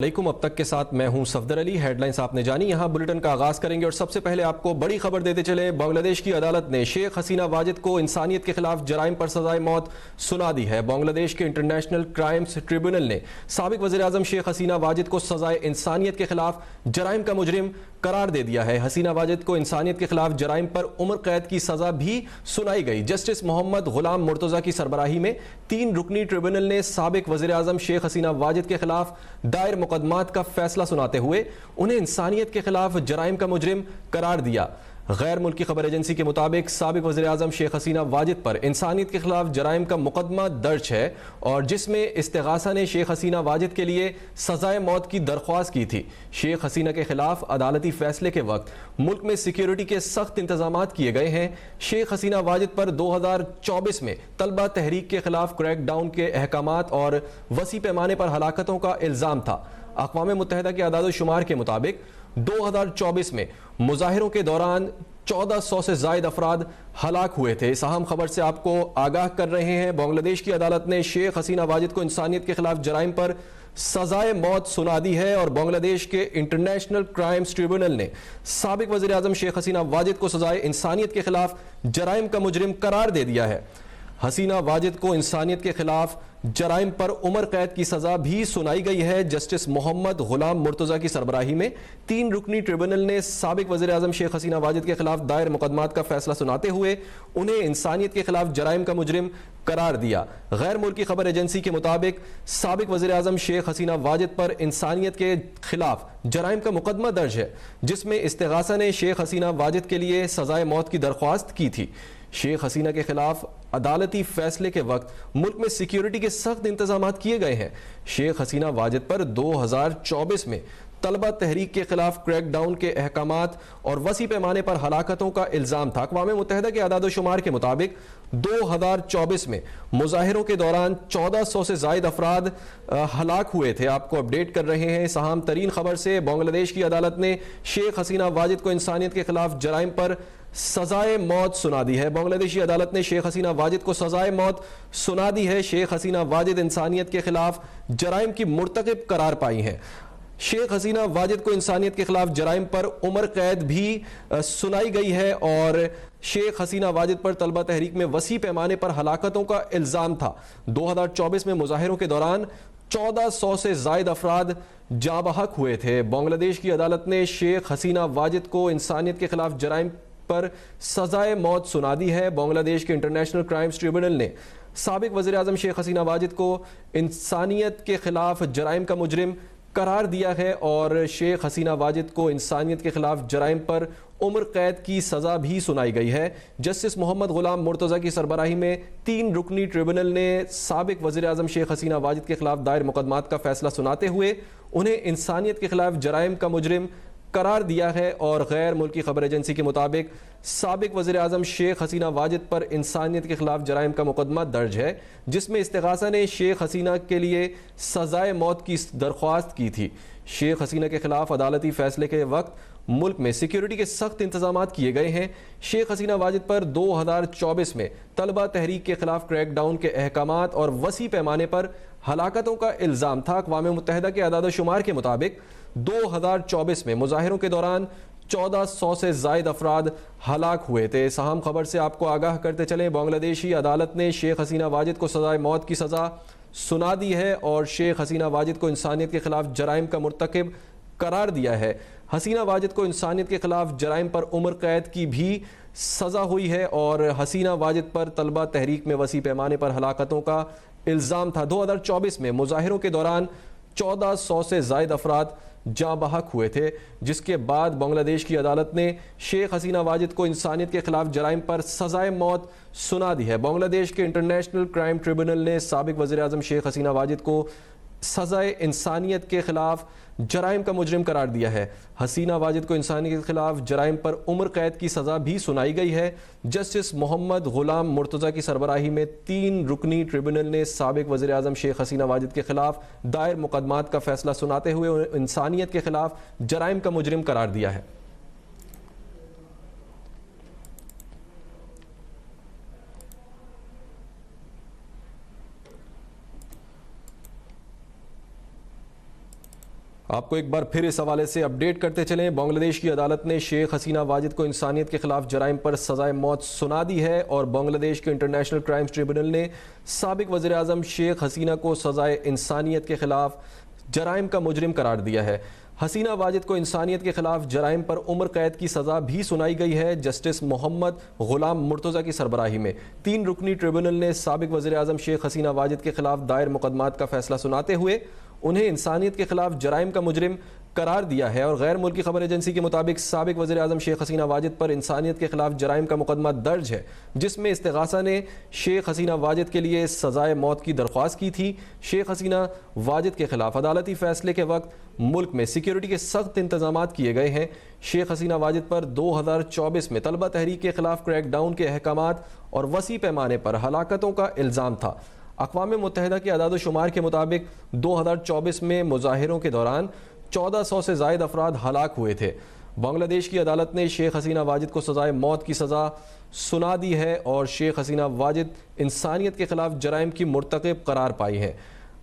वालेकुम। अब तक के साथ मैं हूं सफदर अली। हेडलाइंस आपने जानी, यहां बुलेटिन का आगाज करेंगे और सबसे पहले आपको बड़ी खबर देते चले। बांग्लादेश की अदालत ने शेख हसीना वाजिद को इंसानियत के खिलाफ जराइम पर सजाए मौत सुना दी है। बांग्लादेश के इंटरनेशनल क्राइम्स ट्रिब्यूनल ने साबिक वज़ीर आज़म शेख हसीना वाजिद को सजाए इंसानियत के खिलाफ जराइम का मुजरिम करार दे दिया है। हसीना वाजिद को इंसानियत के खिलाफ जराइम पर उम्र कैद की सजा भी सुनाई गई। जस्टिस मोहम्मद गुलाम मुर्तजा की सरबराही में 3 रुकनी ट्रिब्यूनल ने साबिक वज़ीर आज़म शेख हसीना वाजिद के खिलाफ दायर मुकदमात का फैसला सुनाते हुए उन्हें इंसानियत के खिलाफ जराइम का मुजरिम करार दिया। गैर मुल्की खबर एजेंसी के मुताबिक साबिक वज़ीर आज़म शेख हसीना वाजिद पर इंसानियत के खिलाफ जराइम का मुकदमा दर्ज है और जिसमें इस्तिगासा ने शेख हसीना वाजिद के लिए सजाए मौत की दरख्वास्त की थी। शेख हसीना के खिलाफ अदालती फैसले के वक्त मुल्क में सिक्योरिटी के सख्त इंतजाम किए गए हैं। शेख हसीना वाजिद पर 2024 में तलबा तहरीक के खिलाफ क्रैकडाउन के अहकामात और वसी पैमाने पर हलाकतों का इल्ज़ाम था। अक़वाम मुत्तहिदा के आदाद-ओ-शुमार के मुताबिक 2024 में मुजाहिरों के दौरान 1400 से जायद अफराद हलाक हुए थे। इस अहम खबर से आपको आगाह कर रहे हैं। बांग्लादेश की अदालत ने शेख हसीना वाजिद को इंसानियत के खिलाफ जराइम पर सजाए मौत सुना दी है और बांग्लादेश के इंटरनेशनल क्राइम्स ट्रिब्यूनल ने साबिक वज़ीर आज़म शेख हसीना वाजिद को सजाए इंसानियत के खिलाफ जराइम का मुजरिम करार दे दिया है। हसीना वाजिद को इंसानियत के खिलाफ जराइम पर उम्र कैद की सजा भी सुनाई गई है। जस्टिस मोहम्मद गुलाम मुर्तजा की सरबराही में 3 रुकनी ट्रिब्यूनल ने साबिक वज़ीर आज़म शेख हसीना वाजिद के खिलाफ दायर मुकदमात का फैसला सुनाते हुए उन्हें इंसानियत के खिलाफ जराइम का मुजरिम करार दिया। गैर मुल्की खबर एजेंसी के मुताबिक साबिक वज़ीर आज़म शेख हसीना वाजिद पर इंसानियत के खिलाफ जराइम का मुकदमा दर्ज है जिसमें इस्तिगासा ने शेख हसीना वाजिद के लिए सजाए मौत की दरख्वास्त की थी। शेख हसीना के खिलाफ अदालती फैसले के वक्त मुल्क में सिक्योरिटी के सख्त इंतजाम किए गए हैं। शेख हसीना वाजिद पर 2024 में तलबा तहरीक के खिलाफ क्रैकडाउन के अहकामात और वसी पैमाने पर हलाकतों का इल्ज़ाम था। अक़वाम मुत्तहिदा के आदाद-ओ-शुमार के मुताबिक 2024 में मुजाहिरों के दौरान 1400 से जायद अफराद हलाक हुए थे। आपको अपडेट कर रहे हैं इस अहम तरीन खबर से। बांग्लादेश की अदालत ने शेख हसीना वाजिद को इंसानियत के खिलाफ जराइम पर सजाए मौत सुना दी है। बांग्लादेशी अदालत ने शेख हसीना वाजिद को सजाए मौत सुना दी है। शेख हसीना वाजिद इंसानियत के खिलाफ जराइम की मुर्तकिब करार पाई हैं। शेख हसीना वाजिद को इंसानियत के खिलाफ जराइम पर उम्र कैद भी सुनाई गई है और शेख हसीना वाजिद पर तलबा तहरीक में वसी पैमाने पर हलाकतों का इल्ज़ाम था। 2024 में मुजाहिरों के दौरान 1400 से जायद अफराद जाँ बहक हुए थे। बांग्लादेश की अदालत ने शेख हसीना वाजिद को इंसानियत के खिलाफ जराइम पर सजाए मौत सुना दी है। बांग्लादेश के इंटरनेशनल क्राइम्स ट्रिब्यूनल ने साबिक वज़ीर आज़म शेख हसीना वाजिद को इंसानियत के खिलाफ जराइम का मुजरिम करार दिया है और शेख हसीना वाजिद को इंसानियत के खिलाफ जराइम पर उम्र कैद की सजा भी सुनाई गई है। जस्टिस मोहम्मद गुलाम मुर्तजा की सरबराही में 3 रुकनी ट्रिब्यूनल ने साबिक वज़ीर आज़म शेख हसीना वाजिद के खिलाफ दायर मुकदमात का फैसला सुनाते हुए उन्हें इंसानियत के खिलाफ जराइम का मुजरिम करार दिया है और गैर मुल्की खबर एजेंसी के मुताबिक साबिक वज़ीर आज़म शेख हसीना वाजिद पर इंसानियत के खिलाफ जराइम का मुकदमा दर्ज है जिसमें इस्तिगासा ने शेख हसीना के लिए सजाए मौत की दरख्वास्त की थी। शेख हसीना के खिलाफ अदालती फैसले के वक्त मुल्क में सिक्योरिटी के सख्त इंतजाम किए गए हैं। शेख हसीना वाजिद पर 2024 में तलबा तहरीक के खिलाफ क्रैकडाउन के अहकामात और वसी पैमाने पर हलाकतों का इल्ज़ाम था। अक़वाम मुत्तहिदा के आदाद-ओ-शुमार के मुताबिक 2024 में मुजाहिरों के दौरान 1400 से जायद अफराद हलाक हुए थे। इस अहम खबर से आपको आगाह करते चलें। बांग्लादेशी अदालत ने शेख हसीना वाजिद को सजाए मौत की सज़ा सुना दी है और शेख हसीना वाजिद को इंसानियत के खिलाफ जराइम का मुर्तकिब करार दिया है। हसीना वाजिद को इंसानियत के खिलाफ जराइम पर उम्र कैद की भी सज़ा हुई है और हसीना वाजिद पर तलबा तहरीक में वसी पैमाने पर हलाकतों का इल्ज़ाम था। 2024 में मुजाहिरों के दौरान 1400 से जायद अफराद जाँ बहक हुए थे जिसके बाद बांग्लादेश की अदालत ने शेख हसीना वाजिद को इंसानियत के खिलाफ जराइम पर सजाए मौत सुना दी है। बांग्लादेश के इंटरनेशनल क्राइम ट्रिब्यूनल ने साबिक वज़ीर आज़म शेख हसीना वाजिद को सजाए इंसानियत के खिलाफ जराइम का मुजरिम करार दिया है। हसीना वाजिद को इंसानियत के खिलाफ जराइम पर उम्र कैद की सज़ा भी सुनाई गई है। जस्टिस मोहम्मद गुलाम मुर्तजा की सरबराही में 3 रुकनी ट्रिब्यूनल ने साबिक वज़ीर आज़म शेख हसीना वाजिद के खिलाफ दायर मुकदमात का फैसला सुनाते हुए इंसानियत के खिलाफ जराइम का मुजरिम करार दिया है। आपको एक बार फिर इस हवाले से अपडेट करते चलें। बांग्लादेश की अदालत ने शेख हसीना वाजिद को इंसानियत के खिलाफ जराइम पर सजाए मौत सुना दी है और बांग्लादेश के इंटरनेशनल क्राइम्स ट्रिब्यूनल ने साबिक वज़ीर आज़म शेख हसीना को सजाए इंसानियत के खिलाफ जराइम का मुजरिम करार दिया है। हसीना वाजिद को इंसानियत के खिलाफ जराइम पर उम्र कैद की सज़ा भी सुनाई गई है। जस्टिस मोहम्मद गुलाम मुर्तज़ा की सरबराही में 3 रुकनी ट्रिब्यूनल ने साबिक वज़ीर आज़म शेख हसीना वाजिद के खिलाफ दायर मुकदमात का फैसला सुनाते हुए उन्हें इंसानियत के खिलाफ जराइम का मुजरिम करार दिया है। और गैर मुल्की खबर एजेंसी के मुताबिक साबिक वज़ीर आज़म शेख हसीना वाजिद पर इंसानियत के खिलाफ जराइम का मुकदमा दर्ज है, जिसमें इस्तिगासा ने शेख हसीना वाजिद के लिए सजाए मौत की दरख्वास्त की थी। शेख हसीना वाजिद के खिलाफ अदालती फैसले के वक्त मुल्क में सिक्योरिटी के सख्त इंतजाम किए गए हैं। शेख हसीना वाजिद पर 2024 में तलबा तहरीक के खिलाफ क्रैकडाउन के अहकामात और वसी पैमाने पर हलाकतों का इल्ज़ाम था। अक़वाम मुत्तहिदा के अदाद-ओ-शुमार के मुताबिक 2024 में मुजाहिरों के दौरान 1400 से ज़ायद अफराद हलाक हुए थे। बांग्लादेश की अदालत ने शेख हसीना वाजिद को सजाए मौत की सज़ा सुना दी है और शेख हसीना वाजिद इंसानियत के खिलाफ जराइम की मुर्तकिब करार पाई है।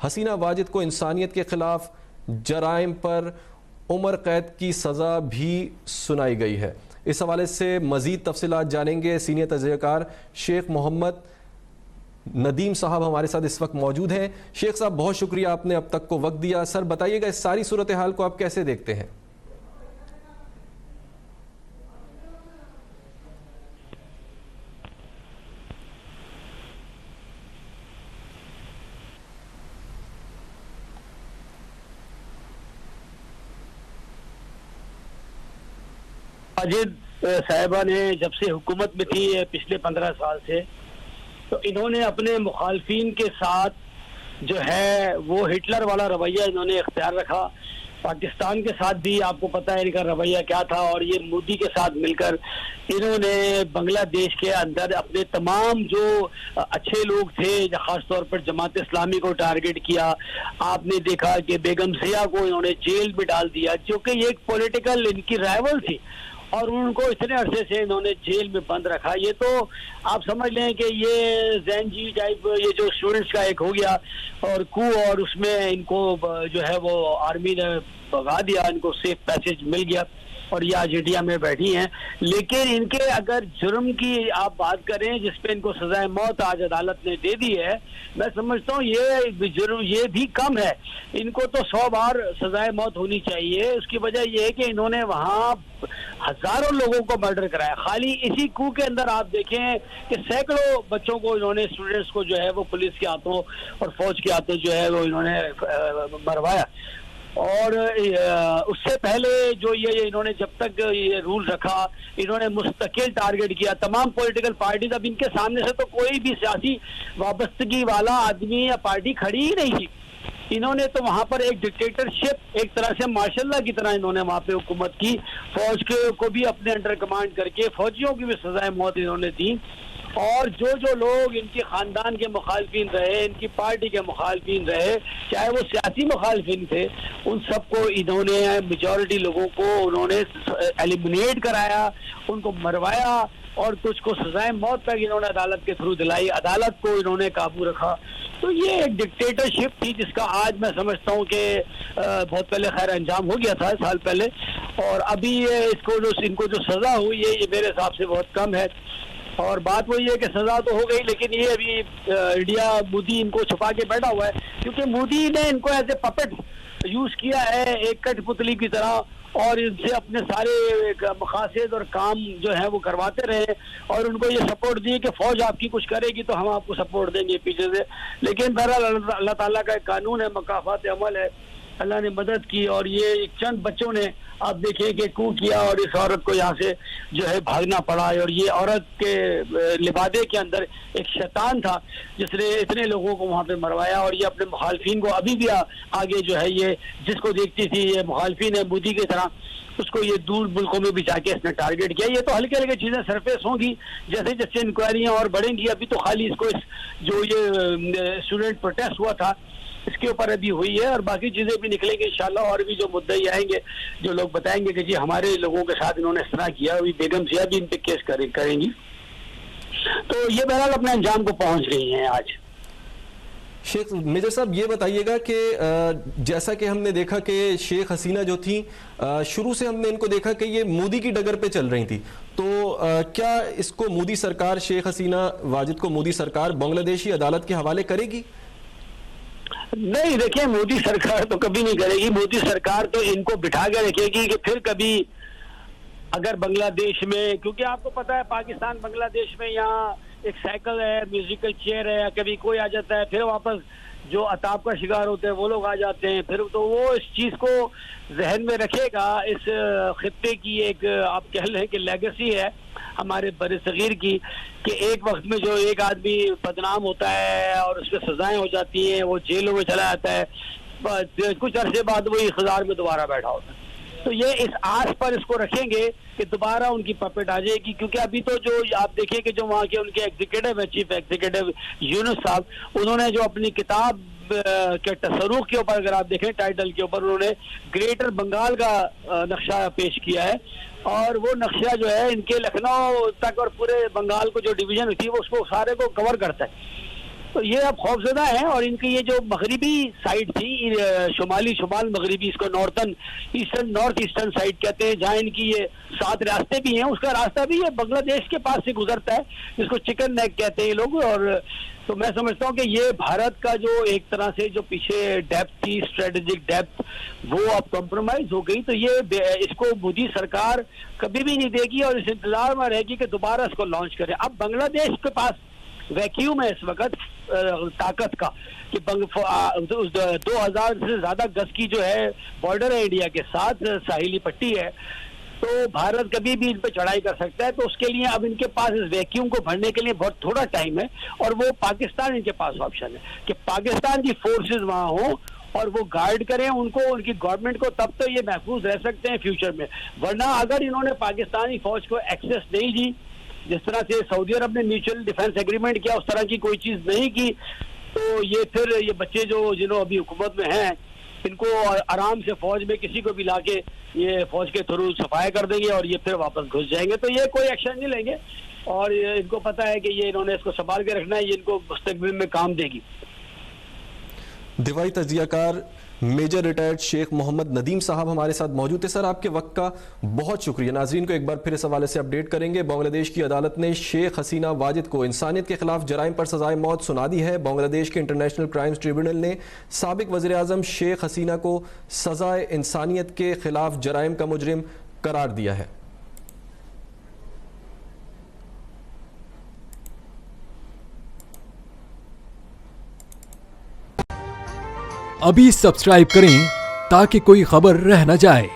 हसीना वाजिद को इंसानियत के खिलाफ जराइम पर उम्र कैद की सज़ा भी सुनाई गई है। इस हवाले से मज़ीद तफसीलात जानेंगे। सीनियर तजज़ियाकार शेख मोहम्मद नदीम साहब हमारे साथ इस वक्त मौजूद हैं। शेख साहब, बहुत शुक्रिया, आपने अब तक को वक्त दिया। सर, बताइएगा इस सारी सूरत हाल को आप कैसे देखते हैं? वाजिद साहिबा ने जब से हुकूमत में थी पिछले 15 साल से, तो इन्होंने अपने मुखालफिन के साथ जो है वो हिटलर वाला रवैया इन्होंने इख्तियार रखा। पाकिस्तान के साथ भी आपको पता है इनका रवैया क्या था, और ये मोदी के साथ मिलकर इन्होंने बांग्लादेश के अंदर अपने तमाम जो अच्छे लोग थे, खासतौर पर जमात इस्लामी को टारगेट किया। आपने देखा कि बेगम ज़िया को इन्होंने जेल में डाल दिया, जो कि ये एक पॉलिटिकल इनकी राइवल थी, और उनको इतने अरसे से इन्होंने जेल में बंद रखा। ये तो आप समझ लें कि ये जैन जी टाइप ये जो स्टूडेंट्स का एक हो गया और कू, और उसमें इनको जो है वो आर्मी ने भगा दिया, इनको सेफ पैसेज मिल गया और ये आज इंडिया में बैठी हैं। लेकिन इनके अगर जुर्म की आप बात करें जिस पे इनको सजाए मौत आज अदालत ने दे दी है, मैं समझता हूँ ये जुर्म ये भी कम है। इनको तो 100 बार सजाए मौत होनी चाहिए। उसकी वजह यह है कि इन्होंने वहाँ हजारों लोगों को मर्डर कराया। खाली इसी कू के अंदर आप देखें कि सैकड़ों बच्चों को इन्होंने, स्टूडेंट्स को जो है वो पुलिस के हाथों और फौज के हाथों जो है वो इन्होंने मरवाया। और उससे पहले जो ये इन्होंने जब तक ये रूल रखा, इन्होंने मुस्तकिल टारगेट किया तमाम पॉलिटिकल पार्टीज। अब इनके सामने से तो कोई भी सियासी वाबस्तगी वाला आदमी या पार्टी खड़ी ही नहीं थी। इन्होंने तो वहां पर एक डिक्टेटरशिप, एक तरह से मार्शल की तरह इन्होंने वहां पे हुकूमत की। फौज के को भी अपने अंडर कमांड करके फौजियों की भी सजाए मौत इन्होंने दी। और जो जो लोग इनके खानदान के मुखालफिन रहे, इनकी पार्टी के मुखालफिन रहे, चाहे वो सियासी मुखालफिन थे, उन सबको इन्होंने, मेजॉरिटी लोगों को उन्होंने एलिमिनेट कराया, उनको मरवाया और कुछ को सजाए मौत तक इन्होंने अदालत के थ्रू दिलाई। अदालत को इन्होंने काबू रखा। तो ये एक डिक्टेटरशिप थी जिसका आज मैं समझता हूँ कि बहुत पहले खैर अंजाम हो गया था, साल पहले, और अभी इनको जो सजा हुई है ये मेरे हिसाब से बहुत कम है। और बात वही है कि सजा तो हो गई, लेकिन ये अभी इंडिया, मोदी इनको छुपा के बैठा हुआ है, क्योंकि मोदी ने इनको एज ए पपेट यूज किया है, एक कठपुतली की तरह, और इनसे अपने सारे मकासद और काम जो है वो करवाते रहे, और उनको ये सपोर्ट दिए कि फौज आपकी कुछ करेगी तो हम आपको सपोर्ट देंगे पीछे से। लेकिन बहरहाल अल्लाह ताला का एक कानून है, मकाफात अमल है, अल्लाह ने मदद की और ये चंद बच्चों ने आप देखिए कि कू किया और इस औरत को यहाँ से जो है भागना पड़ा। और ये औरत के लिबादे के अंदर एक शैतान था जिसने इतने लोगों को वहाँ पे मरवाया, और ये अपने मुखालफिन को अभी भी आगे जो है ये जिसको देखती थी ये मुखालफिन है मोदी की तरह, उसको ये दूर मुल्कों में भी जाके इसने टारगेट किया। ये तो हल्के हल्के चीजें सरफेस होंगी, जैसे जैसे इंक्वायरियां और बढ़ेंगी। अभी तो खाली इसको जो ये स्टूडेंट प्रोटेस्ट हुआ था इसके ऊपर अभी हुई है, और बाकी चीजें भी निकलेंगी इंशाल्लाह, और भी जो मुद्दे आएंगे जो लोग बताएंगे कि जी हमारे लोगों के साथ इन्होंने इस तरह किया, अभी बेगम ज़िया भी इन पे केस करेंगी। तो ये बहरहाल अपने अंजाम को पहुंच गई हैं आज। शेख मेजर साहब ये बताइएगा कि जैसा कि हमने देखा कि शेख हसीना जो थी शुरू से हमने इनको देखा कि ये मोदी की डगर पे चल रही थी, तो क्या इसको मोदी सरकार, शेख हसीना वाजिद को मोदी सरकार बांग्लादेशी अदालत के हवाले करेगी? नहीं, देखिए मोदी सरकार तो कभी नहीं करेगी। मोदी सरकार तो इनको बिठा के रखेगी कि फिर कभी अगर बांग्लादेश में, क्योंकि आपको पता है पाकिस्तान बांग्लादेश में यहाँ एक साइकिल है, म्यूजिकल चेयर है, कभी कोई आ जाता है, फिर वापस जो अताब का शिकार होते हैं वो लोग आ जाते हैं, फिर तो वो इस चीज को जहन में रखेगा। इस खित्ते की एक आप कह लें कि लेगेसी है हमारे बरसगीर की, कि एक वक्त में जो एक आदमी बदनाम होता है और उस पर सजाएं हो जाती हैं, वो जेलों में चला जाता है, कुछ अरसे बाद वो इक़्तिदार में दोबारा बैठा होता है। तो ये इस आस पर इसको रखेंगे कि दोबारा उनकी पपेट आ जाएगी। क्योंकि अभी तो जो आप देखिए कि जो वहाँ के उनके एग्जीक्यूटिव है, चीफ एग्जीक्यूटिव यूनुस साहब, उन्होंने जो अपनी किताब के तसरुख के ऊपर अगर आप देखें टाइटल के ऊपर, उन्होंने ग्रेटर बंगाल का नक्शा पेश किया है, और वो नक्शा जो है इनके लखनऊ तक और पूरे बंगाल को जो डिवीजन होती है वो उसको सारे को कवर करता है। तो ये अब खौफजदा है। और इनकी ये जो मगरिबी साइड थी, शुमाल मगरिबी, इसको नॉर्थ ईस्टर्न साइड कहते हैं, जहाँ इनकी ये 7 रास्ते भी हैं, उसका रास्ता भी ये बांग्लादेश के पास से गुजरता है, जिसको चिकन नेक कहते हैं ये लोग। और तो मैं समझता हूँ कि ये भारत का जो एक तरह से जो पीछे डेप्थ थी, स्ट्रेटेजिक डेप्थ, वो अब कॉम्प्रोमाइज हो गई। तो ये इसको मोदी सरकार कभी भी नहीं देगी और इस इंतजार में रहेगी कि दोबारा इसको लॉन्च करें। अब बांग्लादेश के पास वैक्यूम है इस वक्त ताकत का, कि 2000 से ज्यादा गज की जो है बॉर्डर है इंडिया के साथ, साहिली पट्टी है, तो भारत कभी भी इन पे चढ़ाई कर सकता है। तो उसके लिए अब इनके पास इस वैक्यूम को भरने के लिए बहुत थोड़ा टाइम है, और वो पाकिस्तान इनके पास ऑप्शन है कि पाकिस्तान की फोर्सेस वहां हो और वो गार्ड करें उनको, उनकी गवर्नमेंट को, तब तो ये महफूज रह सकते हैं फ्यूचर में। वरना अगर इन्होंने पाकिस्तानी फौज को एक्सेस नहीं दी, जिस तरह से सऊदी अरब ने म्यूचुअल डिफेंस एग्रीमेंट किया, उस तरह की कोई चीज नहीं की, तो ये फिर ये बच्चे जिन्हों अभी हुकूमत में हैं, इनको आराम से फौज में किसी को भी लाके ये फौज के थ्रू सफाया कर देंगे और ये फिर वापस घुस जाएंगे। तो ये कोई एक्शन नहीं लेंगे, और इनको पता है कि ये इन्होंने इसको संभाल के रखना है, ये इनको मुस्तकबिल में काम देगी। दिवाई तज्जियाकार मेजर रिटायर्ड शेख मोहम्मद नदीम साहब हमारे साथ मौजूद थे। सर, आपके वक्त का बहुत शुक्रिया। नाजरीन को एक बार फिर इस हवाले से अपडेट करेंगे। बांग्लादेश की अदालत ने शेख हसीना वाजिद को इंसानियत के खिलाफ जराइम पर सजाए मौत सुना दी है। बांग्लादेश के इंटरनेशनल क्राइम्स ट्रिब्यूनल ने साबिक वज़ीर आज़म शेख हसीना को सजाए इंसानियत के खिलाफ जराइम का मुजरिम करार दिया है। अभी सब्सक्राइब करें ताकि कोई खबर रह न जाए।